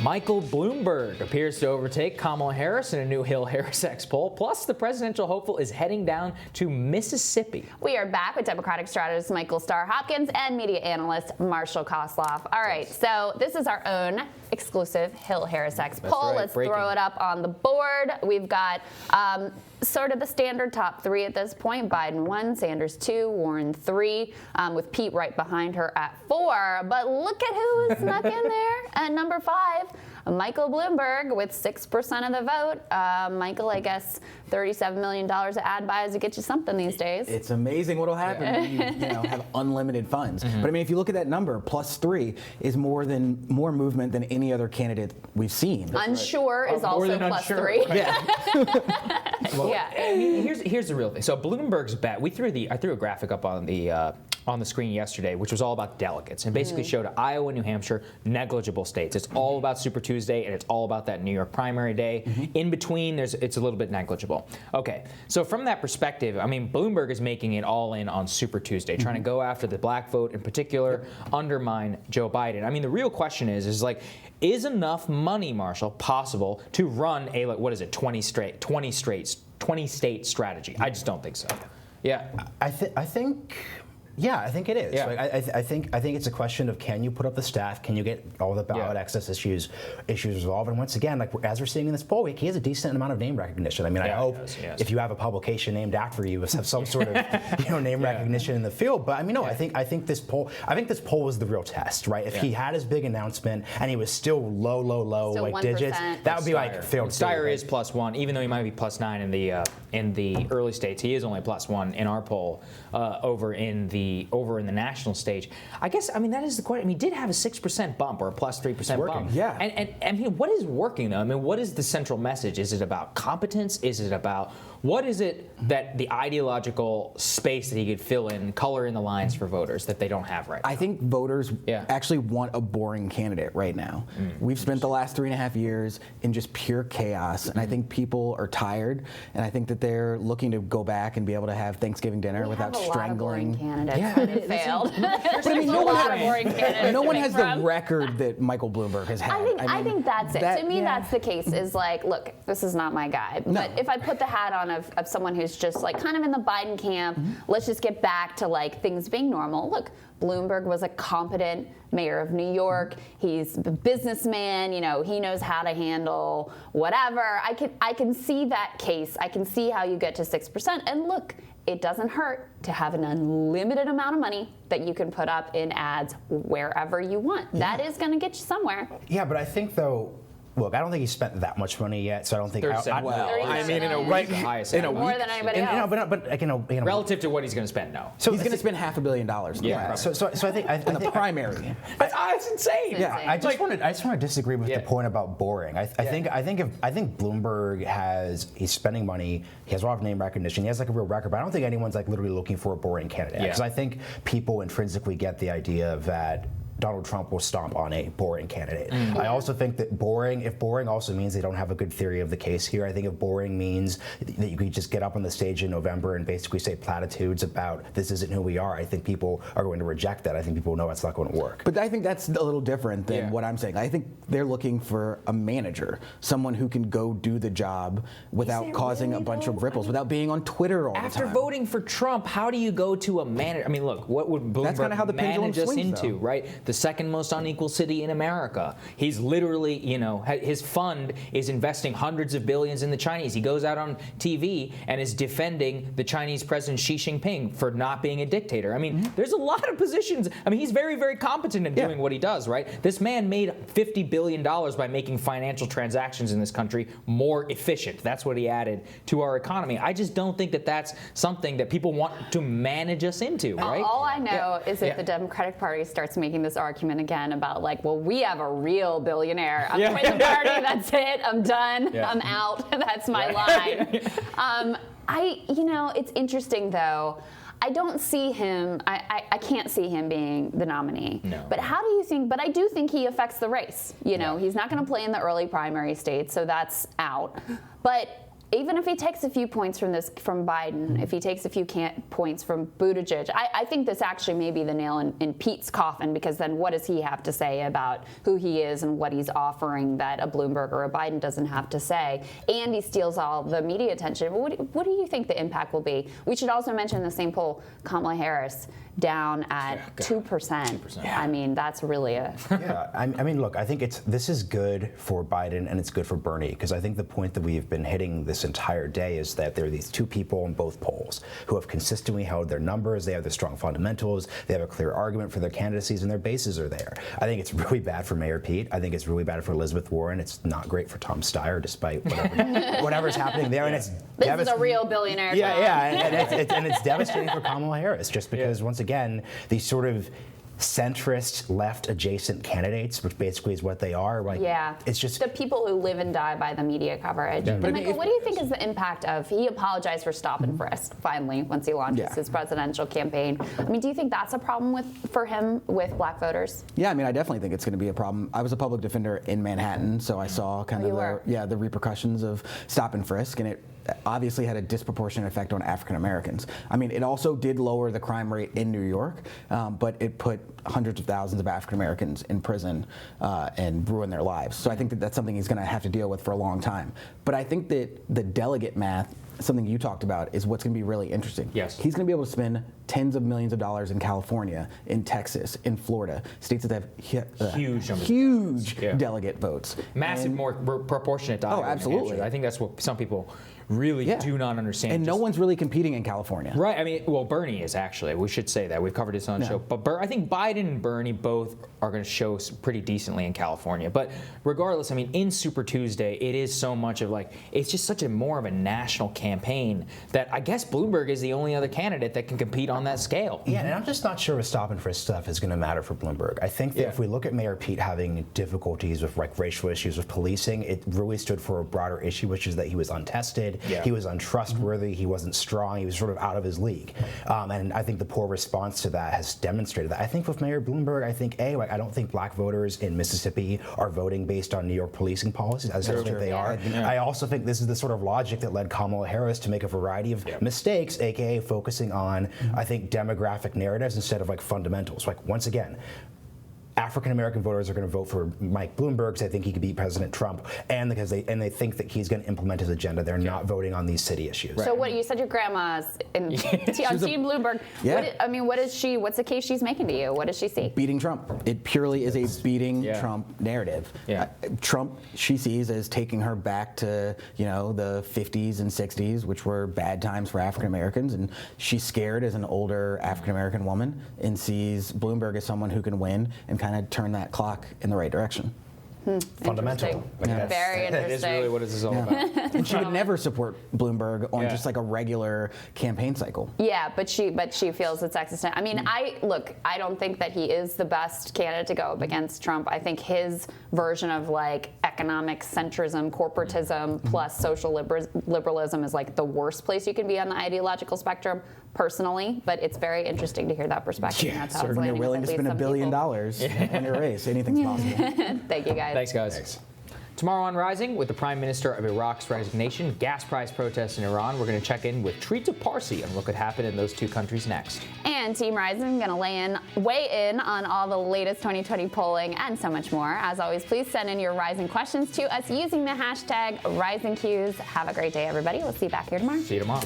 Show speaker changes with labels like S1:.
S1: Michael Bloomberg appears to overtake Kamala Harris in a new Hill-Harris X poll. Plus, the presidential hopeful is heading down to Mississippi.
S2: We are back with Democratic strategist Michael Starr Hopkins and media analyst Marshall Kosloff. All right, so this is our own exclusive Hill-Harris X poll. Let's throw it up on the board. We've got sort of the standard top three at this point. Biden 1, Sanders 2, Warren 3, with Pete right behind her at 4. But look at who snuck in there at number 5. Michael Bloomberg with 6% of the vote. Michael, I guess $37 million of ad buys to get you something these days.
S3: It's amazing what'll happen when you have unlimited funds. But I mean, if you look at that number, +3 is more movement than any other candidate we've seen.
S2: Unsure is also +3.
S3: Yeah.
S1: Well, yeah. I mean, here's the real thing. So Bloomberg's bet. I threw a graphic up on the screen yesterday, which was all about delegates, and basically showed Iowa, New Hampshire, negligible states. It's all about Super Tuesday, and it's all about that New York primary day. In between, it's a little bit negligible. Okay, so from that perspective, I mean, Bloomberg is making it all in on Super Tuesday, trying to go after the black vote in particular, undermine Joe Biden. I mean, the real question is is enough money, Marshall, possible to run a 20 state strategy? I just don't think so. Yeah,
S4: I think. Yeah, I think it is.
S1: Yeah.
S4: Like, I think it's a question of, can you put up the staff? Can you get all the ballot access issues resolved? And once again, like as we're seeing in this poll week, he has a decent amount of name recognition. I mean, I hope if you have a publication named after you, have some sort of name recognition in the field. But I mean, no, I think this poll was the real test, right? If he had his big announcement and he was still low like 1%. Digits, that would be like failed.
S1: Steyer is +1, even though he might be +9 in the early states. He is only +1 in our poll over in the national stage. I guess, I mean, that is the question. I mean, he did have a 6% bump or a +3% bump.
S4: Yeah.
S1: And I mean, what is working though? I mean, what is the central message? Is it about competence? Is it about, what is it that the ideological space that he could fill in, color in the lines for voters that they don't have right now?
S3: I think voters actually want a boring candidate right now. We've spent the last 3.5 years in just pure chaos, and I think people are tired, and I think that they're looking to go back and be able to have Thanksgiving dinner without strangling.
S2: Candidates that have failed.
S3: But I mean, no one has the record that Michael Bloomberg has had.
S2: I think that's it. To me, that's the case. Is like, look, this is not my guy. But if I put the hat on of someone who's just like kind of in the Biden camp, let's just get back to like things being normal. Look, Bloomberg was a competent mayor of New York. He's a businessman. He knows how to handle whatever. I can see that case. I can see how you get to 6%. And look, it doesn't hurt to have an unlimited amount of money that you can put up in ads wherever you want. That is going to get you somewhere.
S4: Yeah, but I think though. Look, I don't think he spent that much money yet, so I don't think.
S1: More
S2: than anybody else.
S4: But
S1: relative to what he's going to spend, no.
S3: So he's going to spend $500 million.
S4: Yeah. So I think
S3: in the primary.
S1: That's insane.
S4: Yeah. I just want to disagree with the point about boring. I think Bloomberg he's spending money. He has a lot of name recognition. He has like a real record. But I don't think anyone's like literally looking for a boring candidate. Because I think people intrinsically get the idea that Donald Trump will stomp on a boring candidate. I also think that if boring also means they don't have a good theory of the case here, I think if boring means that you could just get up on the stage in November and basically say platitudes about this isn't who we are, I think people are going to reject that. I think people know it's not going to work.
S3: But I think that's a little different than what I'm saying. I think they're looking for a manager, someone who can go do the job without causing a bunch of ripples, without being on Twitter all the time.
S1: After voting for Trump, how do you go to a manager? I mean, look, what would Bloomberg manage us into, right? The second most unequal city in America. He's literally, his fund is investing hundreds of billions in the Chinese. He goes out on TV and is defending the Chinese president Xi Jinping for not being a dictator. I mean, there's a lot of positions. I mean, he's very, very competent in doing what he does, right? This man made $50 billion by making financial transactions in this country more efficient. That's what he added to our economy. I just don't think that that's something that people want to manage us into, right?
S2: All I know is if the Democratic Party starts making this argument again about like, well, we have a real billionaire. I'm quitting the party. That's it. I'm done. I'm out. That's my line. It's interesting though. I don't see him. I can't see him being the nominee.
S1: No.
S2: But how do you think? But I do think he affects the race. He's not going to play in the early primary states, so that's out. But even if he takes a few points from Biden, if he takes a few points from Buttigieg, I think this actually may be the nail in Pete's coffin, because then what does he have to say about who he is and what he's offering that a Bloomberg or a Biden doesn't have to say? And he steals all the media attention. What do you think the impact will be? We should also mention the same poll, Kamala Harris down at 2%. Yeah. I mean, that's really a...
S4: Yeah, I mean, look, I think this is good for Biden and it's good for Bernie, because I think the point that we've been hitting this entire day is that there are these two people in both polls who have consistently held their numbers, they have the strong fundamentals, they have a clear argument for their candidacies, and their bases are there. I think it's really bad for Mayor Pete. I think it's really bad for Elizabeth Warren. It's not great for Tom Steyer, despite whatever's happening there. And it's
S2: this is a real billionaire.
S4: And it's devastating for Kamala Harris, just because, once again, these sort of centrist, left-adjacent candidates, which basically is what they are. Like, it's just
S2: the people who live and die by the media coverage. Yeah. But Michael, what do you think is the impact of? He apologized for stop and frisk finally once he launches his presidential campaign. I mean, do you think that's a problem for him with black voters?
S3: Yeah, I mean, I definitely think it's going to be a problem. I was a public defender in Manhattan, so I saw kind of the repercussions of stop and frisk, and it obviously had a disproportionate effect on African Americans. I mean, it also did lower the crime rate in New York, but it put hundreds of thousands of African Americans in prison and ruined their lives. So I think that that's something he's going to have to deal with for a long time. But I think that the delegate math, something you talked about, is what's going to be really interesting.
S1: Yes.
S3: He's going to be able to spend tens of millions of dollars in California, in Texas, in Florida, states that have huge delegate votes.
S1: Massive, more proportionate to Iowa.
S3: Oh, absolutely.
S1: I think that's what some people really do not understand.
S3: And no one's really competing in California.
S1: Right. I mean, well, Bernie is actually. We should say that. We've covered this on the show. But I think Biden and Bernie both are going to show pretty decently in California. But regardless, I mean, in Super Tuesday, it is so much of it's just such a more of a national campaign that I guess Bloomberg is the only other candidate that can compete on that scale.
S4: Yeah, and I'm just not sure if stop and frisk stuff is going to matter for Bloomberg. I think that if we look at Mayor Pete having difficulties with racial issues with policing, it really stood for a broader issue, which is that he was untested. He was untrustworthy. He wasn't strong. He was sort of out of his league. And I think the poor response to that has demonstrated that. I think with Mayor Bloomberg, I think, I don't think black voters in Mississippi are voting based on New York policing policies, as I think they are. I also think this is the sort of logic that led Kamala Harris to make a variety of mistakes, aka focusing on, I think, demographic narratives instead of fundamentals. Once again, African American voters are going to vote for Mike Bloomberg because they think he could beat President Trump, and because they think that he's going to implement his agenda. They're not voting on these city issues.
S2: Right. So what you said, your grandma's on Team Bloomberg. What's the case she's making to you? What does she see?
S3: Beating Trump. It purely is a beating Trump narrative. Trump, she sees as taking her back to the 50s and 60s, which were bad times for African Americans, and she's scared as an older African American woman and sees Bloomberg as someone who can win and kind of turn that clock in the right direction.
S4: Fundamental.
S2: Very interesting.
S1: That is really what this is all about.
S3: And she would never support Bloomberg on just a regular campaign cycle.
S2: Yeah, but she feels it's existential. I mean, I don't think that he is the best candidate to go up against Trump. I think his version of economic centrism, corporatism, plus social liberalism is the worst place you can be on the ideological spectrum, personally. But it's very interesting to hear that perspective.
S3: Yeah, that's how it's landing. You're willing to spend $1 billion in your race. Anything's possible.
S2: Thank you, guys.
S1: Thanks, guys. Thanks. Tomorrow on Rising, with the Prime Minister of Iraq's resignation, gas price protests in Iran, we're going to check in with Trita Parsi on what could happen in those two countries next.
S2: And Team Rising going to weigh in on all the latest 2020 polling and so much more. As always, please send in your Rising questions to us using the hashtag RisingQs. Have a great day, everybody. We'll see you back here tomorrow.
S1: See you tomorrow.